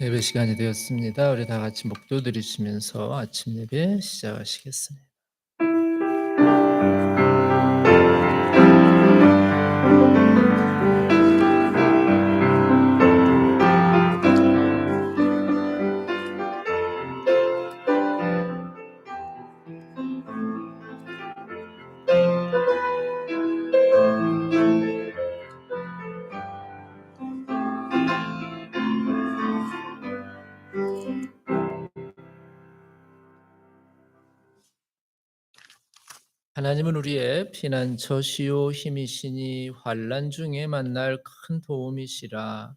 예배 시간이 되었습니다. 우리 다 같이 목도 드리시면서 아침 예배 시작하시겠습니다. 하나님은 우리의 피난처시요 힘이시니 환난 중에 만날 큰 도움이시라.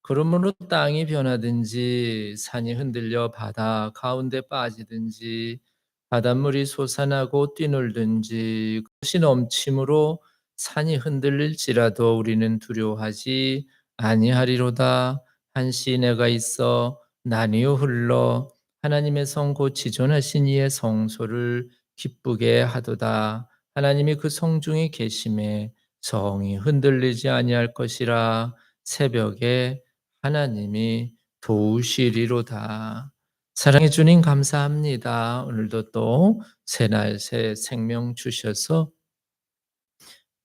그러므로 땅이 변하든지 산이 흔들려 바다 가운데 빠지든지 바닷물이 솟아나고 뛰놀든지 그것이 넘침으로 산이 흔들릴지라도 우리는 두려워하지 아니하리로다. 한 시내가 있어 나뉘어 흘러 하나님의 성 곧 지존하신 이의 성소를 기쁘게 하도다. 하나님이 그 성중에 계심에 성이 흔들리지 아니할 것이라. 새벽에 하나님이 도우시리로다. 사랑해 주님 감사합니다. 오늘도 또 새날 새 생명 주셔서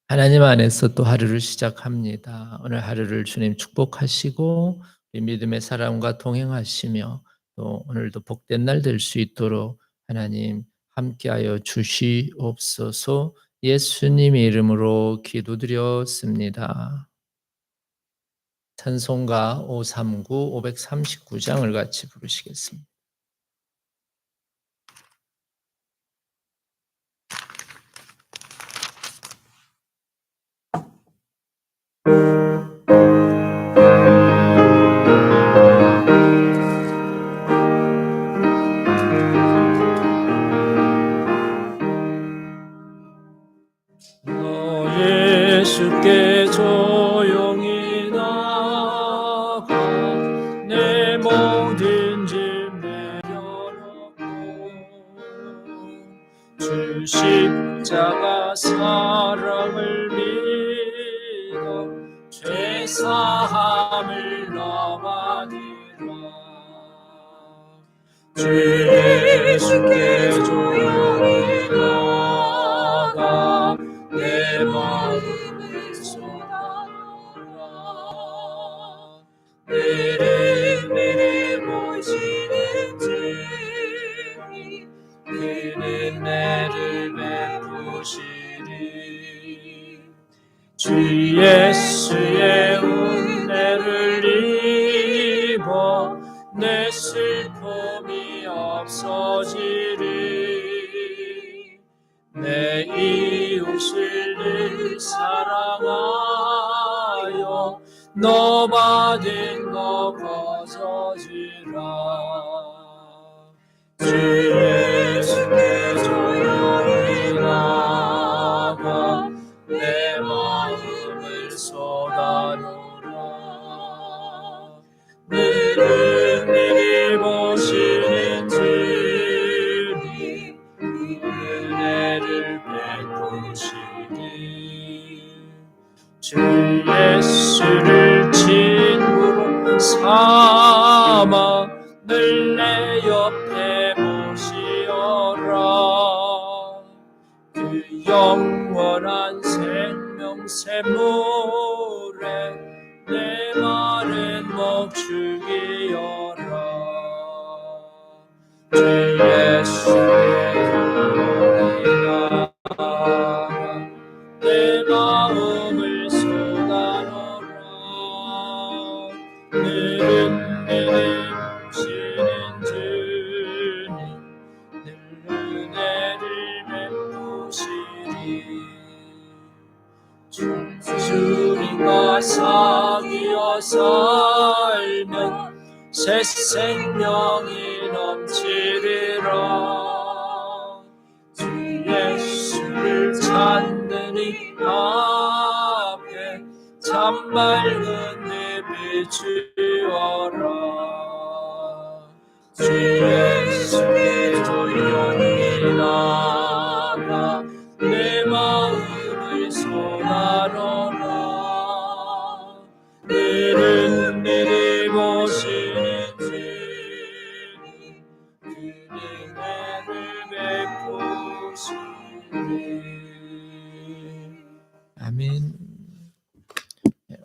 하나님 안에서 또 하루를 시작합니다. 오늘 하루를 주님 축복하시고 우리 믿음의 사람과 동행하시며 또 오늘도 복된 날 될 수 있도록 하나님 함께하여 주시옵소서. 예수님의 이름으로 기도드렸습니다. 찬송가 539, 539장을 같이 부르시겠습니다. 예수께 조용히 나가 내 모든 짐 내려놓고 주 십자가 사랑을 믿어 죄사함을 나받으라. 주 예수께 조용히 나가 내 마음을 쏟아놓으라. 미리 모시는 죄이 그 예수의 은혜를 입어 내 슬픔이 없어지리. 내 이웃을 늘 사랑하여 너 받은 거 거저지라. 주 예수께 조용히 나가 내 마음을 쏟아놓으라. 늘은 일이 보시는 주님 은혜를 베푸시니. 주 예수를 친구로 삼아 늘 내 옆에 모시어라. 그 영원한 생명샘 물에 내 마른 목 죽이어라. 주 예수의 은혜가 내 마음을 쏟아놓으라. 늘은 내게 보시는 주님 늘 은혜를 베푸시리. 주님과 사귀어 살면 새 생명이 넘치리라. 주 예수를 찾는 이 앞에 참 맑은 내 비추어라. 주 예수의 조용히 나가 내 마음을 쏟아놓으라. 늘은 내리 보시는 주님 그 은혜를 베푸시니. 아멘.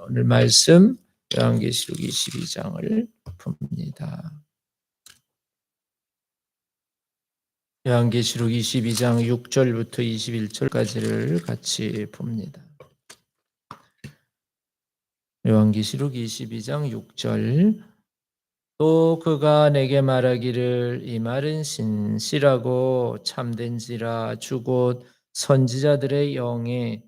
오늘 말씀 요한계시록 22장을 봅니다. 요한계시록 22장 6절부터 21절까지를 같이 봅니다. 요한계시록 22장 6절. 또 그가 내게 말하기를 이 말은 신실하고 참된지라. 주 곧 선지자들의 영의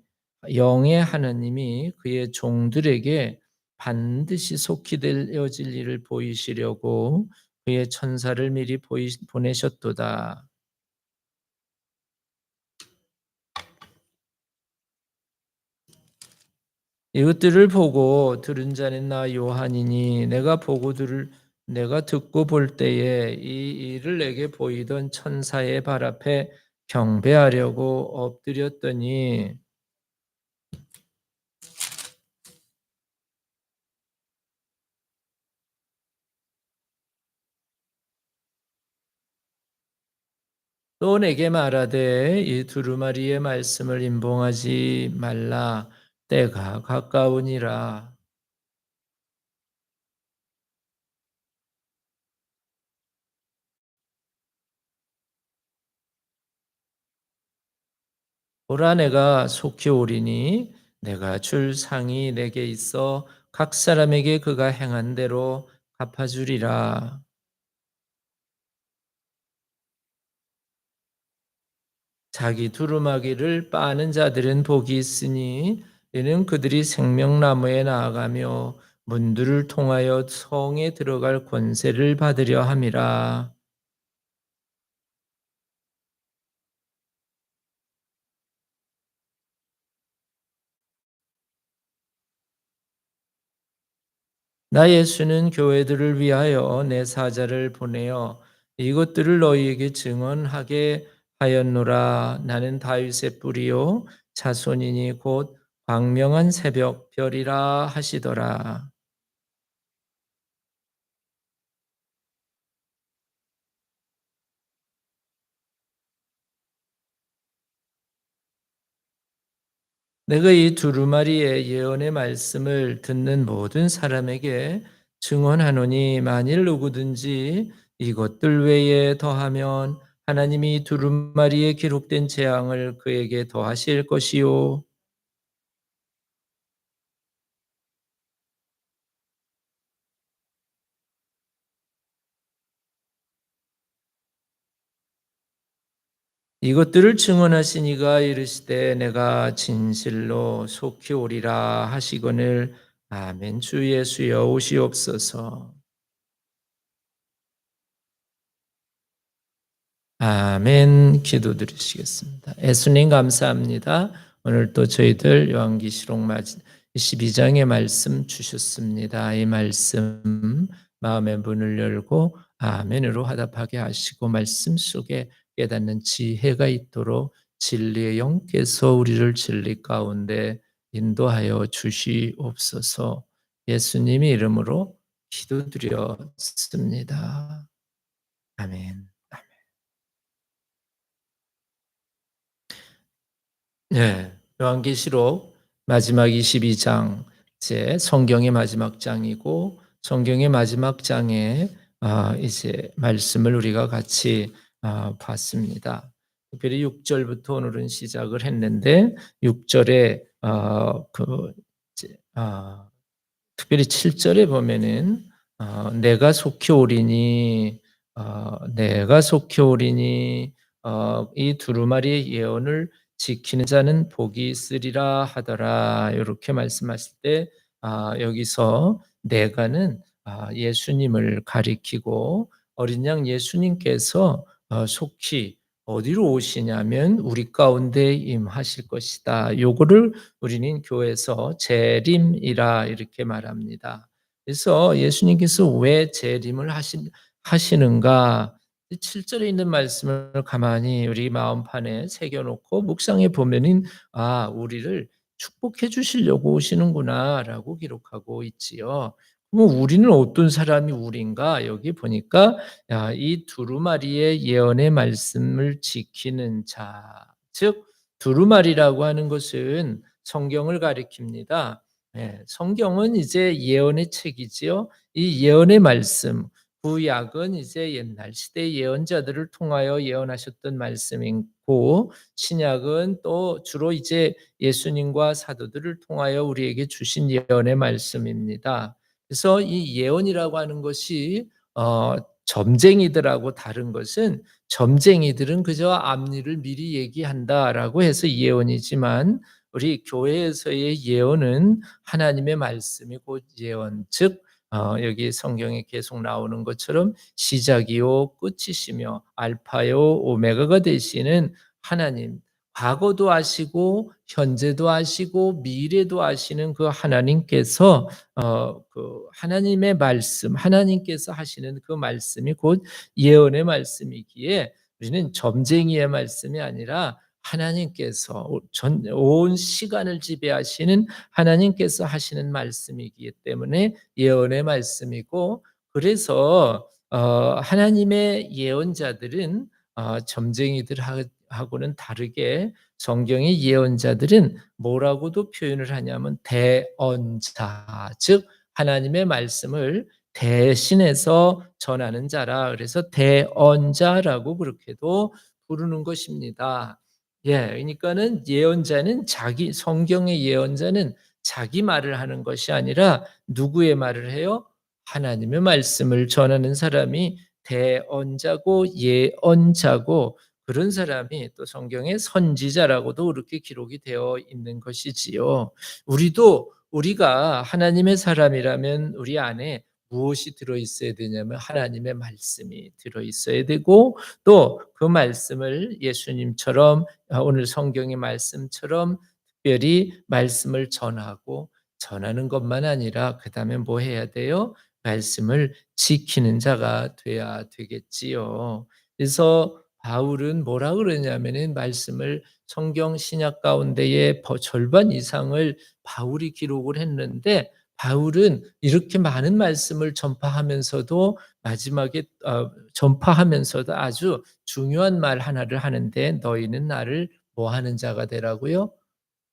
하나님이 그의 종들에게 반드시 속히 되어질 일을 보이시려고 그의 천사를 미리 보내셨도다. 이것들을 보고 들은 자는 나 요한이니 내가 듣고 볼 때에 이 일을 내게 보이던 천사의 발 앞에 경배하려고 엎드렸더니 또 내게 말하되 이 두루마리의 말씀을 임봉하지 말라. 때가 가까우니라. 보라 내가 속히 오리니 내가 줄 상이 내게 있어 각 사람에게 그가 행한 대로 갚아주리라. 자기 두루마기를 빠는 자들은 복이 있으니 이는 그들이 생명나무에 나아가며 문들을 통하여 성에 들어갈 권세를 받으려 함이라. 나 예수는 교회들을 위하여 내 사자를 보내어 이것들을 너희에게 증언하게 하였노라. 나는 다윗의 뿌리요 자손이니 곧 광명한 새벽 별이라 하시더라. 내가 이 두루마리의 예언의 말씀을 듣는 모든 사람에게 증언하노니 만일 누구든지 이것들 외에 더하면 하나님이 두루마리에 기록된 재앙을 그에게 더하실 것이요 이것들을 증언하시니가 이르시되 내가 진실로 속히 오리라 하시거늘. 아멘. 주 예수여 오시옵소서. 아멘. 기도드리시겠습니다. 예수님 감사합니다. 오늘 또 저희들 요한계시록 22장의 말씀 주셨습니다. 이 말씀 마음의 문을 열고 아멘으로 화답하게 하시고 말씀 속에 깨닫는 지혜가 있도록 진리의 영께서 우리를 진리 가운데 인도하여 주시옵소서. 예수님의 이름으로 기도드렸습니다. 아멘. 네. 요한계시록 마지막 22장 이제 성경의 마지막 장이고 성경의 마지막 장에 이제 말씀을 우리가 같이 봤습니다. 특별히 6절부터 오늘은 시작을 했는데 6절에 그 이제 특별히 7절에 보면은 내가 속히 오리니 내가 속히 오리니 이 두루마리의 예언을 지키는 자는 복이 있으리라 하더라. 이렇게 말씀하실 때 여기서 내가는 예수님을 가리키고 어린 양 예수님께서 속히 어디로 오시냐면 우리 가운데 임하실 것이다. 요거를 우리는 교회에서 재림이라 이렇게 말합니다. 그래서 예수님께서 왜 재림을 하시는가? 7절에 있는 말씀을 가만히 우리 마음판에 새겨놓고 묵상해 보면은 우리를 축복해 주시려고 오시는구나라고 기록하고 있지요. 그럼 우리는 어떤 사람이 우리인가? 여기 보니까 이 두루마리의 예언의 말씀을 지키는 자, 즉 두루마리라고 하는 것은 성경을 가리킵니다. 예, 성경은 이제 예언의 책이지요. 이 예언의 말씀, 구약은 이제 옛날 시대 예언자들을 통하여 예언하셨던 말씀이고, 신약은 또 주로 이제 예수님과 사도들을 통하여 우리에게 주신 예언의 말씀입니다. 그래서 이 예언이라고 하는 것이 점쟁이들하고 다른 것은 점쟁이들은 그저 앞일을 미리 얘기한다라고 해서 예언이지만 우리 교회에서의 예언은 하나님의 말씀이 곧 예언, 즉 여기 성경에 계속 나오는 것처럼 시작이요 끝이시며 알파요 오메가가 되시는 하나님, 과거도 아시고 현재도 아시고 미래도 아시는 그 하나님께서 그 하나님의 말씀, 하나님께서 하시는 그 말씀이 곧 예언의 말씀이기에 우리는 점쟁이의 말씀이 아니라 하나님께서 온 시간을 지배하시는 하나님께서 하시는 말씀이기 때문에 예언의 말씀이고, 그래서 하나님의 예언자들은 점쟁이들하고는 다르게 성경의 예언자들은 뭐라고도 표현을 하냐면 대언자, 즉 하나님의 말씀을 대신해서 전하는 자라. 그래서 대언자라고 그렇게도 부르는 것입니다. 예, 그러니까는 예언자는 성경의 예언자는 자기 말을 하는 것이 아니라 누구의 말을 해요? 하나님의 말씀을 전하는 사람이 대언자고 예언자고, 그런 사람이 또 성경의 선지자라고도 그렇게 기록이 되어 있는 것이지요. 우리가 하나님의 사람이라면 우리 안에 무엇이 들어 있어야 되냐면 하나님의 말씀이 들어 있어야 되고, 또 그 말씀을 예수님처럼 오늘 성경의 말씀처럼 특별히 말씀을 전하는 것만 아니라 그다음에 뭐 해야 돼요? 말씀을 지키는 자가 돼야 되겠지요. 그래서 바울은 뭐라 그러냐면은 말씀을 성경 신약 가운데의 절반 이상을 바울이 기록을 했는데, 바울은 이렇게 많은 말씀을 전파하면서도 마지막에 전파하면서도 아주 중요한 말 하나를 하는데, 너희는 나를 뭐 하는 자가 되라고요?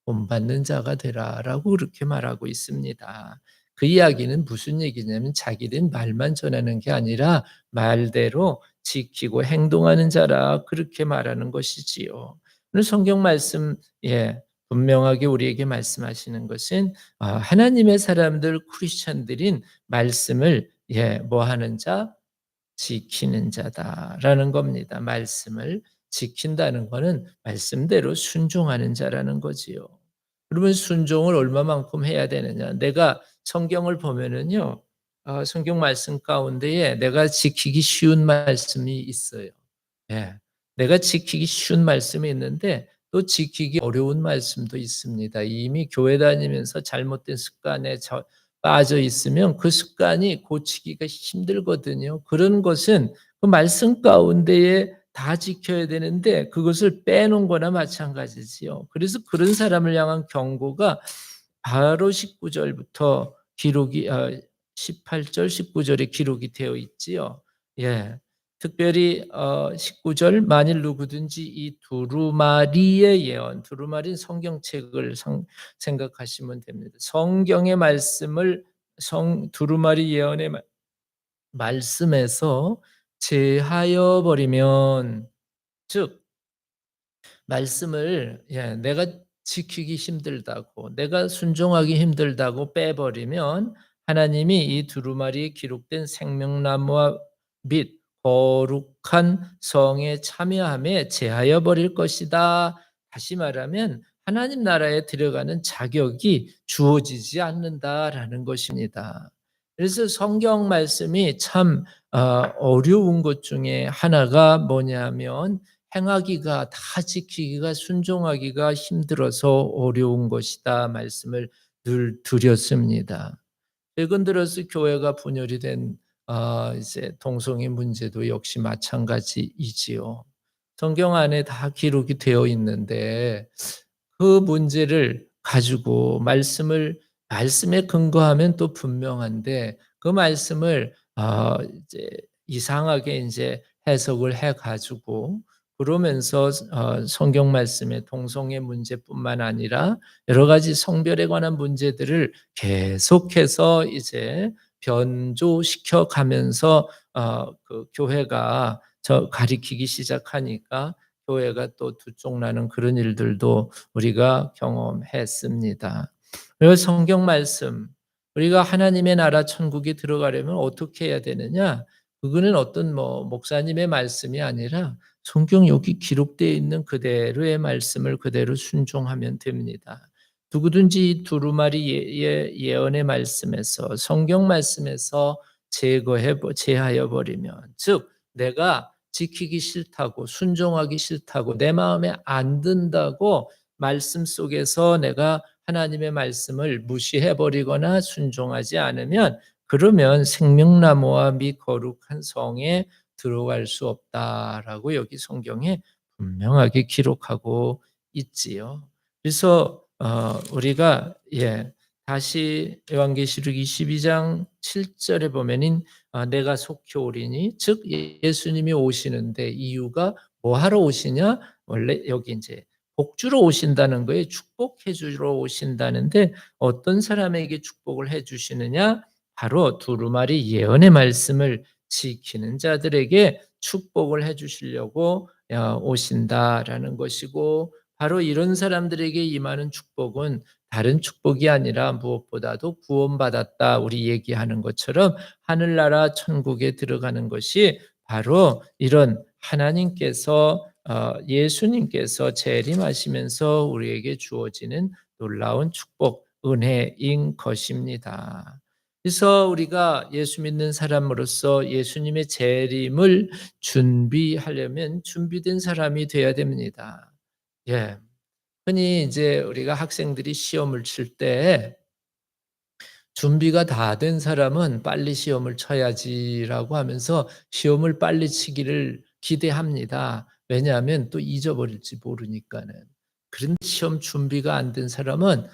본받는 자가 되라라고 그렇게 말하고 있습니다. 그 이야기는 무슨 얘기냐면 자기는 말만 전하는 게 아니라 말대로 지키고 행동하는 자라 그렇게 말하는 것이지요. 오늘 성경 말씀 분명하게 우리에게 말씀하시는 것은 하나님의 사람들 크리스천들인 말씀을 뭐 하는 자? 지키는 자다라는 겁니다. 말씀을 지킨다는 거는 말씀대로 순종하는 자라는 거지요. 그러면 순종을 얼마만큼 해야 되느냐? 내가 성경을 보면은요. 성경 말씀 가운데에 내가 지키기 쉬운 말씀이 있어요. 예. 내가 지키기 쉬운 말씀이 있는데 또 지키기 어려운 말씀도 있습니다. 이미 교회 다니면서 잘못된 습관에 빠져 있으면 그 습관이 고치기가 힘들거든요. 그런 것은 그 말씀 가운데에 다 지켜야 되는데 그것을 빼놓은 거나 마찬가지지요. 그래서 그런 사람을 향한 경고가 바로 19 절부터 기록이 18 절, 19 절에 기록이 되어 있지요. 예. 특별히 19절 만일 누구든지 이 두루마리의 예언, 두루마리는 성경책을 생각하시면 됩니다. 성경의 말씀을 두루마리 예언의 말씀에서 제하여 버리면 즉 말씀을 내가 지키기 힘들다고 내가 순종하기 힘들다고 빼버리면 하나님이 이 두루마리에 기록된 생명나무와 및 거룩한 성에 참여함에 제하여 버릴 것이다. 다시 말하면 하나님 나라에 들어가는 자격이 주어지지 않는다라는 것입니다. 그래서 성경 말씀이 참 어려운 것 중에 하나가 뭐냐면 행하기가 다 지키기가 순종하기가 힘들어서 어려운 것이다 말씀을 늘 드렸습니다. 최근 들어서 교회가 분열이 된 이제 동성애 문제도 역시 마찬가지이지요. 성경 안에 다 기록이 되어 있는데 그 문제를 가지고 말씀에 근거하면 또 분명한데 그 말씀을 이제 이상하게 인제 해석을 해 가지고 그러면서 성경 말씀의 동성애 문제뿐만 아니라 여러 가지 성별에 관한 문제들을 계속해서 이제 변조시켜 가면서 그 교회가 가리키기 시작하니까 교회가 또 두쪽나는 그런 일들도 우리가 경험했습니다. 그리고 성경 말씀 우리가 하나님의 나라 천국에 들어가려면 어떻게 해야 되느냐? 그거는 어떤 목사님의 말씀이 아니라 성경 여기 기록되어 있는 그대로의 말씀을 그대로 순종하면 됩니다. 누구든지 두루마리 예언의 말씀에서 성경 말씀에서 제하여 버리면 즉 내가 지키기 싫다고 순종하기 싫다고 내 마음에 안 든다고 말씀 속에서 내가 하나님의 말씀을 무시해 버리거나 순종하지 않으면 그러면 생명나무와 미 거룩한 성에 들어갈 수 없다라고 여기 성경에 분명하게 기록하고 있지요. 그래서 우리가 다시 요한계시록 22장 7절에 보면은 내가 속히 오리니 즉 예수님이 오시는데 이유가 뭐 하러 오시냐? 원래 여기 인제 복주러 오신다는 거예요. 축복해 주러 오신다는데 어떤 사람에게 축복을 해 주시느냐? 바로 두루마리 예언의 말씀을 지키는 자들에게 축복을 해 주시려고 오신다라는 것이고 바로 이런 사람들에게 임하는 축복은 다른 축복이 아니라 무엇보다도 구원받았다 우리 얘기하는 것처럼 하늘나라 천국에 들어가는 것이 바로 이런 하나님께서 예수님께서 재림하시면서 우리에게 주어지는 놀라운 축복, 은혜인 것입니다. 그래서 우리가 예수 믿는 사람으로서 예수님의 재림을 준비하려면 준비된 사람이 돼야 됩니다. 예. 흔히 이제 우리가 학생들이 시험을 칠 때 준비가 다 된 사람은 '빨리 시험을 쳐야지.'라고 하면서 시험을 빨리 치기를 기대합니다. 왜냐하면 또 잊어버릴지 모르니까는. 그런데 시험 준비가 안 된 사람은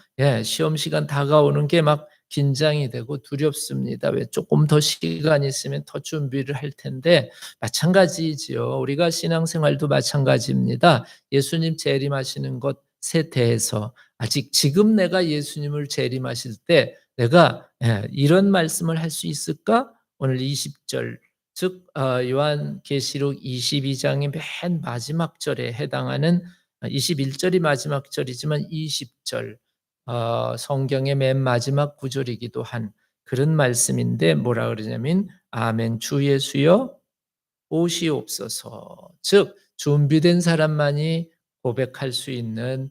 시험 시간 다가오는 게 막 긴장이 되고 두렵습니다. 왜 조금 더 시간이 있으면 더 준비를 할 텐데 마찬가지지요. 우리가 신앙생활도 마찬가지입니다. 예수님 재림하시는 것에 대해서 아직 지금 내가 예수님을 재림하실 때 내가 이런 말씀을 할 수 있을까? 오늘 20절 즉 요한계시록 22 장의 맨 마지막 절에 해당하는 21 절이 마지막 절이지만 20절 성경의 맨 마지막 구절이기도 한 그런 말씀인데 뭐라 그러냐면 "아멘 주 예수여 오시옵소서. 즉 준비된 사람만이 고백할 수 있는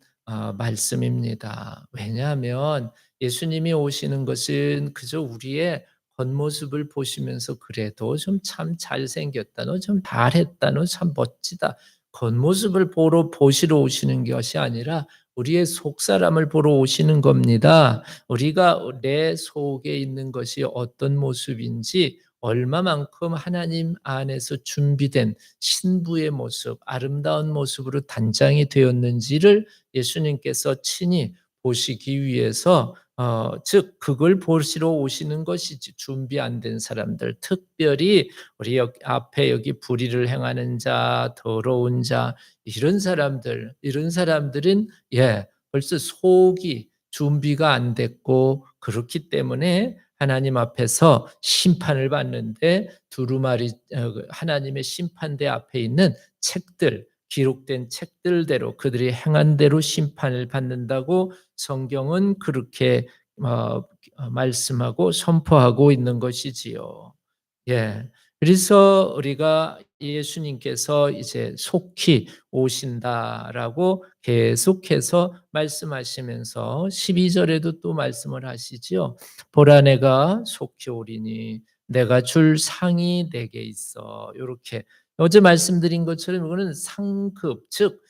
말씀입니다. 왜냐하면 예수님이 오시는 것은 그저 우리의 겉모습을 보시면서 그래도 좀 참 잘생겼다, 너 좀 잘했다, 너 참 멋지다. 겉모습을 보시러 오시는 것이 아니라 우리의 속사람을 보러 오시는 겁니다. 우리가 내 속에 있는 것이 어떤 모습인지 얼마만큼 하나님 안에서 준비된 신부의 모습, 아름다운 모습으로 단장이 되었는지를 예수님께서 친히 보시기 위해서 즉 그걸 보시러 오시는 것이지 준비 안 된 사람들 특별히 우리 앞에 여기 불의를 행하는 자, 더러운 자 이런 사람들은 벌써 속이 준비가 안 됐고 그렇기 때문에 하나님 앞에서 심판을 받는데 두루마리 하나님의 심판대 앞에 있는 책들 기록된 책들대로 그들이 행한 대로 심판을 받는다고 성경은 그렇게 말씀하고 선포하고 있는 것이지요. 예. 그래서 우리가 예수님께서 이제 속히 오신다라고 계속해서 말씀하시면서 12 절에도 또 말씀을 하시지요. 보라 내가 속히 오리니 내가 줄 상이 내게 있어. 요렇게 어제 말씀드린 것처럼 이거는 상급 즉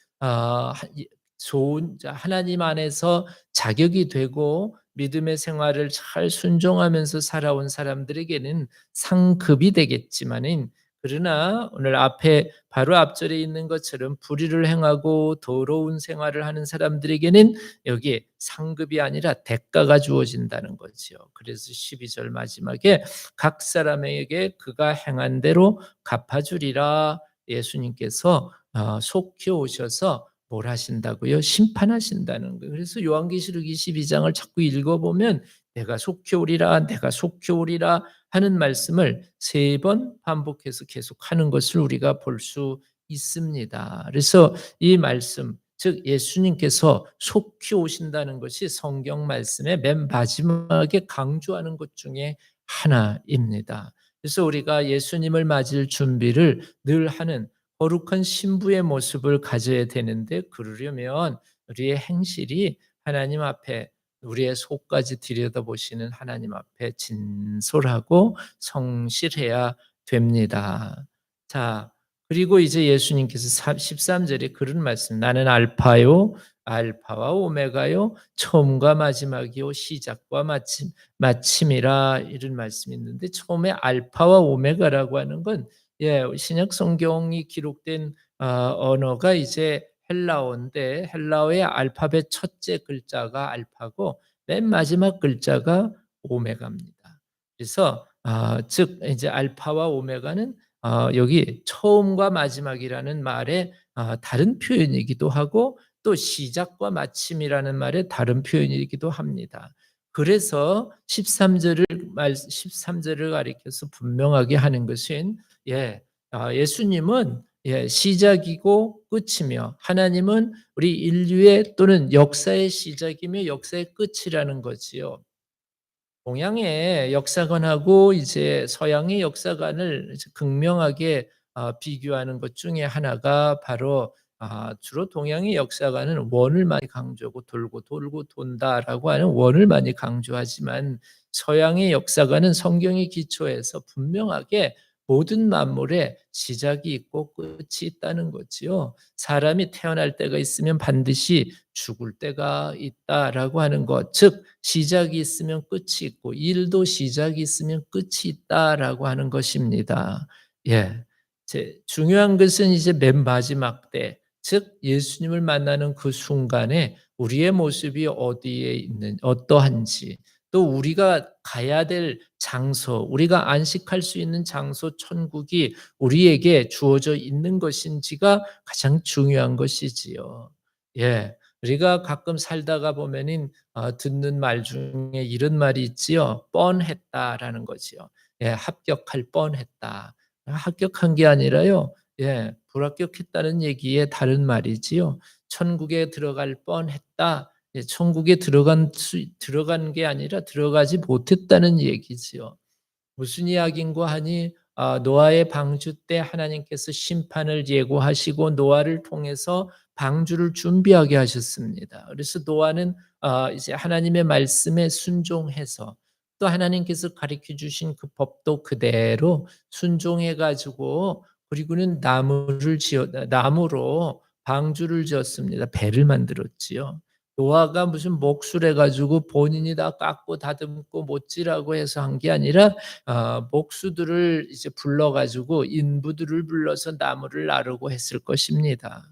좋은 하나님 안에서 자격이 되고 믿음의 생활을 잘 순종하면서 살아온 사람들에게는 상급이 되겠지만은 그러나 오늘 앞에 바로 앞절에 있는 것처럼 불의를 행하고 더러운 생활을 하는 사람들에게는 여기에 상급이 아니라 대가가 주어진다는 거지요. 그래서 12절 마지막에 각 사람에게 그가 행한 대로 갚아주리라 예수님께서 속히 오셔서 뭘 하신다고요? 심판하신다는 거예요. 그래서 요한계시록 22장을 자꾸 읽어보면 내가 속히 오리라, 내가 속히 오리라 하는 말씀을 3번 반복해서 계속하는 것을 우리가 볼 수 있습니다. 그래서 이 말씀, 즉 예수님께서 속히 오신다는 것이 성경 말씀의 맨 마지막에 강조하는 것 중에 하나입니다. 그래서 우리가 예수님을 맞을 준비를 늘 하는 거룩한 신부의 모습을 가져야 되는데 그러려면 우리의 행실이 하나님 앞에 우리의 속까지 들여다보시는 하나님 앞에 진솔하고 성실해야 됩니다. 자, 그리고 이제 예수님께서 13절에 그런 말씀, 나는 알파와 오메가요, 처음과 마지막이요, 시작과 마침이라 이런 말씀이 있는데 처음에 알파와 오메가라고 하는 건 신약 성경이 기록된 언어가 이제 헬라어인데 헬라어의 알파벳 첫째 글자가 알파고 맨 마지막 글자가 오메가입니다. 그래서 즉 이제 알파와 오메가는 여기 처음과 마지막이라는 말의 다른 표현이기도 하고 또 시작과 마침이라는 말의 다른 표현이기도 합니다. 그래서 13절을 가리켜서 분명하게 하는 것은 예수님은 시작이고 끝이며 하나님은 우리 인류의 또는 역사의 시작이며 역사의 끝이라는 거지요. 동양의 역사관하고 이제 서양의 역사관을 이제 극명하게 비교하는 것 중에 하나가 바로 주로 동양의 역사관은 원을 많이 강조하고 돌고 돌고 돈다라고 하는 원을 많이 강조하지만 서양의 역사관은 성경의 기초에서 분명하게 모든 만물에 시작이 있고 끝이 있다는 거지요. 사람이 태어날 때가 있으면 반드시 죽을 때가 있다라고 하는 것. 즉 시작이 있으면 끝이 있고 일도 시작이 있으면 끝이 있다라고 하는 것입니다. 예. 중요한 것은 이제 맨 마지막 때, 즉 예수님을 만나는 그 순간에 우리의 모습이 어디에 있는 어떠한지 또 우리가 가야 될 장소, 우리가 안식할 수 있는 장소 천국이 우리에게 주어져 있는 것인지가 가장 중요한 것이지요. 예. 우리가 가끔 살다가 보면은 듣는 말 중에 이런 말이 있지요. "뻔했다."라는 거지요. 합격할 뻔했다. 합격한 게 아니라요. 불합격했다는 얘기의 다른 말이지요. "천국에 들어갈 뻔했다." 천국에 들어간 게 아니라 들어가지 못했다는 얘기지요. 무슨 이야기인고 하니 노아의 방주 때 하나님께서 심판을 예고하시고 노아를 통해서 방주를 준비하게 하셨습니다. 그래서 노아는 이제 하나님의 말씀에 순종해서 또 하나님께서 가르쳐 주신 그 법도 그대로 순종해 가지고 그리고는 나무로 방주를 지었습니다. 배를 만들었지요. 노아가 무슨 몫을 해 가지고 본인이 다 깎고 다듬고 못지라고 해서 한 게 아니라 목수들을 이제 불러 가지고 인부들을 불러서 나무를 나르고 했을 것입니다.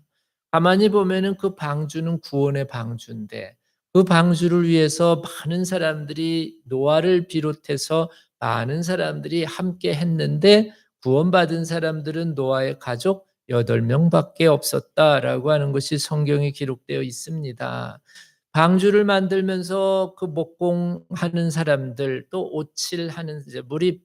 가만히 보면은 그 방주는 구원의 방주인데 그 방주를 위해서 많은 사람들이 노아를 비롯해서 많은 사람들이 함께 했는데 구원받은 사람들은 노아의 가족 8명밖에 없었다라고 하는 것이 성경에 기록되어 있습니다. 방주를 만들면서 그 목공하는 사람들 또 오칠하는 이제 물이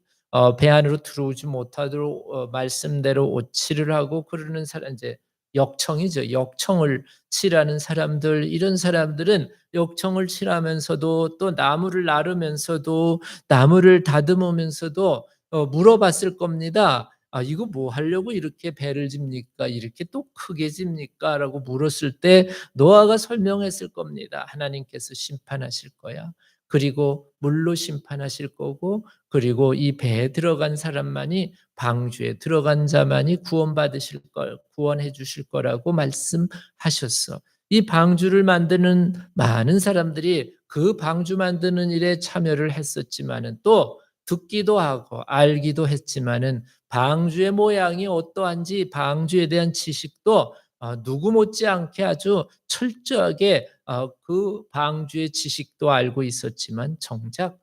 배 안으로 들어오지 못하도록 말씀대로 오칠을 하고 그러는 사람 이제 역청이죠. 역청을 칠하는 사람들 이런 사람들은 역청을 칠하면서도 또 나무를 나르면서도 나무를 다듬으면서도 물어봤을 겁니다. "아 이거 뭐 하려고 이렇게 배를 집니까? 이렇게 또 크게 집니까?"라고 물었을 때 노아가 설명했을 겁니다. "하나님께서 심판하실 거야. 그리고 물로 심판하실 거고 그리고 이 배에 들어간 사람만이 방주에 들어간 자만이 구원해 주실 거라고 말씀하셨어." 이 방주를 만드는 많은 사람들이 그 방주 만드는 일에 참여를 했었지만은 또 듣기도 하고 알기도 했지만은 방주의 모양이 어떠한지 방주에 대한 지식도 누구 못지않게 아주 철저하게 그 방주의 지식도 알고 있었지만 정작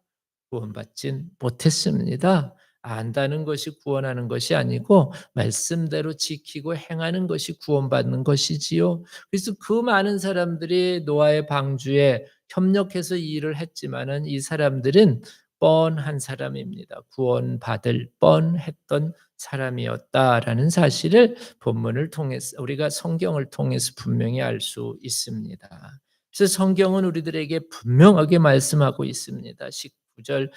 구원받진 못했습니다. 안다는 것이 구원하는 것이 아니고 말씀대로 지키고 행하는 것이 구원받는 것이지요. 그래서 그 많은 사람들이 노아의 방주에 협력해서 이 일을 했지만은 이 사람들은 뻔한 사람입니다. 구원받을 뻔했던 사람이었다라는 사실을 본문을 통해서 우리가 성경을 통해서 분명히 알 수 있습니다. 그래서 성경은 우리들에게 분명하게 말씀하고 있습니다. 19절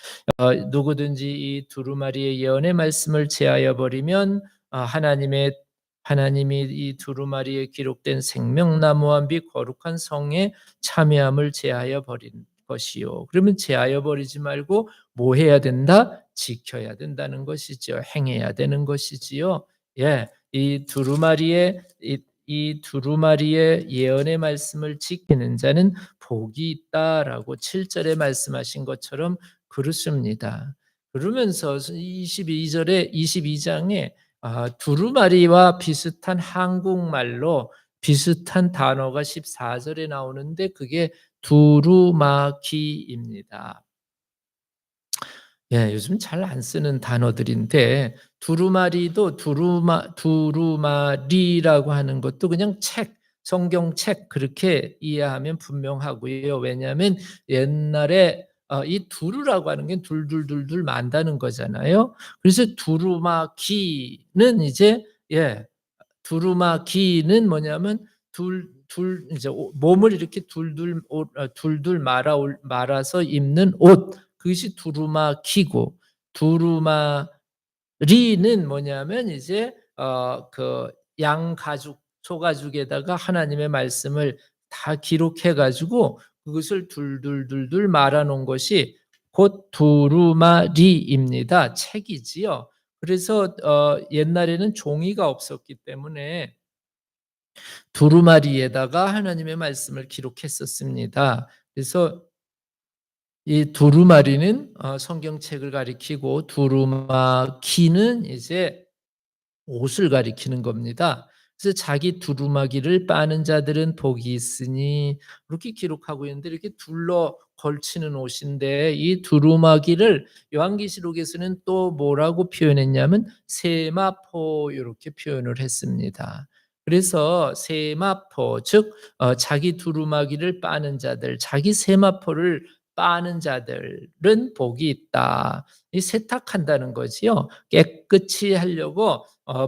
누구든지 이 두루마리의 예언의 말씀을 제하여 버리면 하나님이 이 두루마리에 기록된 생명나무와 및 거룩한 성에 참여함을 제하여 버린 것이요. 그러면 제하여 버리지 말고 뭐 해야 된다? 지켜야 된다는 것이죠. 행해야 되는 것이지요. 예. 이 두루마리의 예언의 말씀을 지키는 자는 복이 있다라고 7절에 말씀하신 것처럼 그렇습니다. 그러면서 22절에 22장에 두루마리와 비슷한 한국말로 비슷한 단어가 14절에 나오는데 그게 두루마기입니다. 예, 요즘 잘 안 쓰는 단어들인데 두루마리도 두루마리라고 하는 것도 그냥 책, 성경책 그렇게 이해하면 분명하고요. 왜냐하면 옛날에 이 두루라고 하는 게 둘둘둘둘 만다는 거잖아요. 그래서 두루마기는 이제 두루마기는 뭐냐면 둘 이제 몸을 이렇게 둘둘 말아서 입는 옷 그것이 두루마기고 두루마리는 뭐냐면 이제 그 양가죽 소가죽에다가 하나님의 말씀을 다 기록해 가지고 그것을 둘둘둘둘 말아 놓은 것이 곧 두루마리입니다. 책이지요. 그래서 옛날에는 종이가 없었기 때문에 두루마리에다가 하나님의 말씀을 기록했었습니다. 그래서 이 두루마리는 성경책을 가리키고 두루마기는 이제 옷을 가리키는 겁니다. 그래서 자기 두루마기를 빠는 자들은 복이 있으니 이렇게 기록하고 있는데 이렇게 둘러 걸치는 옷인데 이 두루마기를 요한계시록에서는 또 뭐라고 표현했냐면 세마포 이렇게 표현을 했습니다. 그래서 세마포 즉 자기 두루마기를 빠는 자들, 자기 세마포를 빠는 자들은 복이 있다. 이 세탁한다는 거지요. 깨끗이 하려고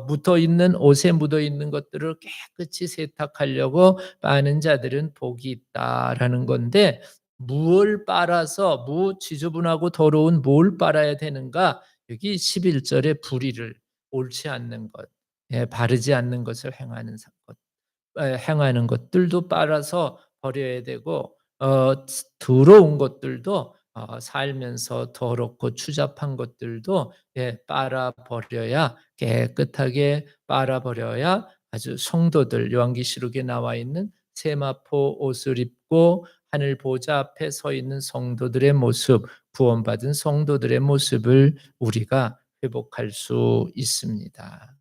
묻어 있는 옷에 묻어 있는 것들을 깨끗이 세탁하려고 빠는 자들은 복이 있다라는 건데 무엇을 빨아서 지저분하고 더러운 뭘 빨아야 되는가? 여기 11절에 불의를 옳지 않는 것, 바르지 않는 것을 행하는 것, 행하는 것들도 빨아서 버려야 되고 더러운 것들도 살면서 더럽고 추잡한 것들도 빨아 버려야 깨끗하게 빨아 버려야 아주 성도들 요한계시록에 나와 있는 세마포 옷을 입고 하늘 보좌 앞에 서 있는 성도들의 모습, 구원받은 성도들의 모습을 우리가 회복할 수 있습니다.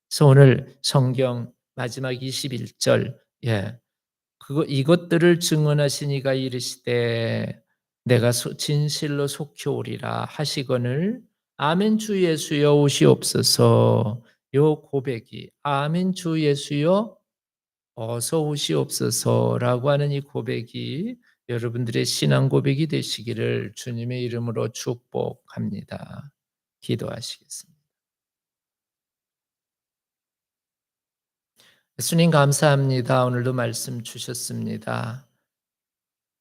그래서 오늘 성경 마지막 21절, 이것들을 증언하신 이가 이르시되 내가 진실로 속히 오리라 하시거늘 아멘 주 예수여 오시옵소서. 요 고백이 아멘 주 예수여 어서 오시옵소서라고 하는 이 고백이 여러분들의 신앙 고백이 되시기를 주님의 이름으로 축복합니다. 기도하시겠습니다. 예수님 감사합니다. 오늘도 말씀 주셨습니다.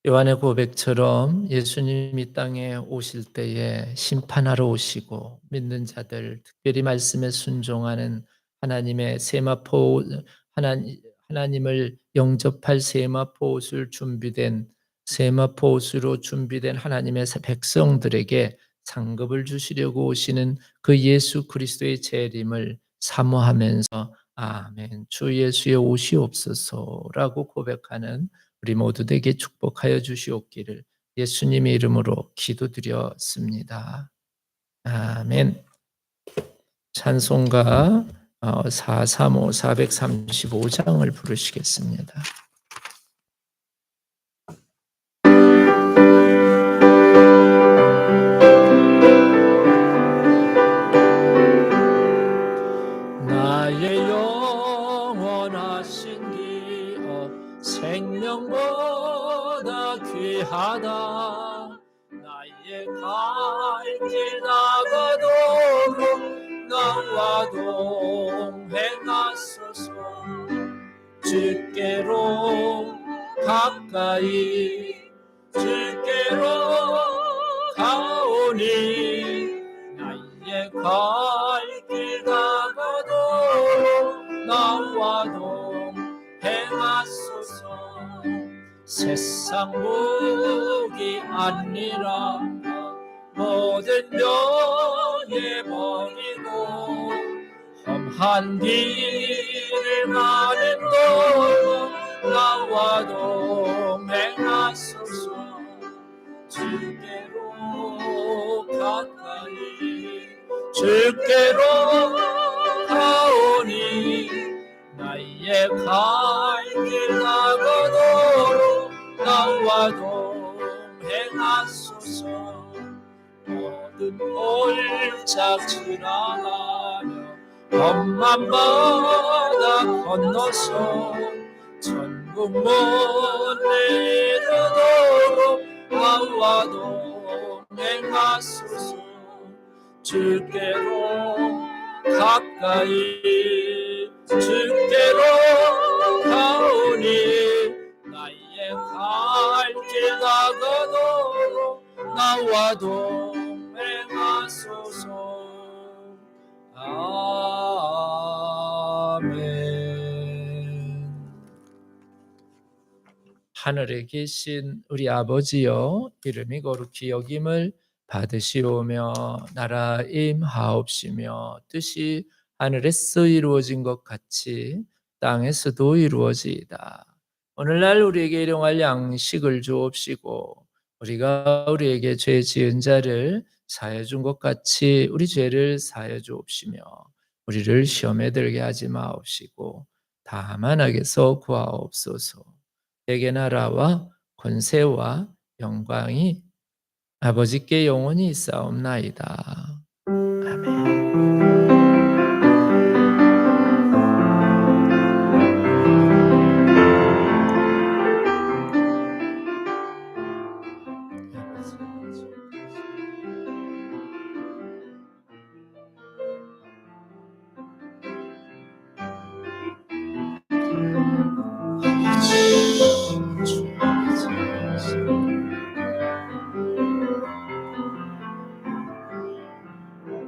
요한의 고백처럼 예수님이 땅에 오실 때에 심판하러 오시고 믿는 자들, 특별히 말씀에 순종하는 하나님의 세마포 하나님을 영접할 세마포 옷을 준비된 세마포 옷으로 준비된 하나님의 백성들에게 상급을 주시려고 오시는 그 예수 그리스도의 재림을 사모하면서 아멘 주 예수의 오시옵소서라고 고백하는 우리 모두에게 축복하여 주시옵기를 예수님의 이름으로 기도드렸습니다. 아멘. 찬송가 435, 435장을 부르시겠습니다. 나의 영원하신 기업 생명보다 귀하다. 나의 갈 길 나가도록 나와 동행하소서. 주께로 가까이 주께로 가오니 나의 갈 길 나가도록 나와 동행하소서. 세상 무기 아니라 모든 면해버리고 험한 길을 가는도록 나와 동행하소서. 주께로 가까이 주께로 가오니 나의 갈 길 나가도록 나와 동행하소서. 모든 골짝 지나가며 험한 바다 건너서 천국 문에 이르도록 나와 동행하소서. 주께로 가까이 주께로 가오니 나의 갈 길 나가도록 나와 동행하소서. 아멘. 하늘에 계신 우리 아버지여, 이름이 거룩히 여김을 받으시오며 나라 임하옵시며 뜻이 하늘에서 이루어진 것 같이 땅에서도 이루어지이다. 오늘날 우리에게 일용할 양식을 주옵시고 우리가 우리에게 죄 지은 자를 사하여 준 것 같이 우리 죄를 사하여 주옵시며 우리를 시험에 들게 하지 마옵시고 다만 악에서 구하옵소서. 대개 나라와 권세와 영광이 아버지께 영원히 있사옵나이다.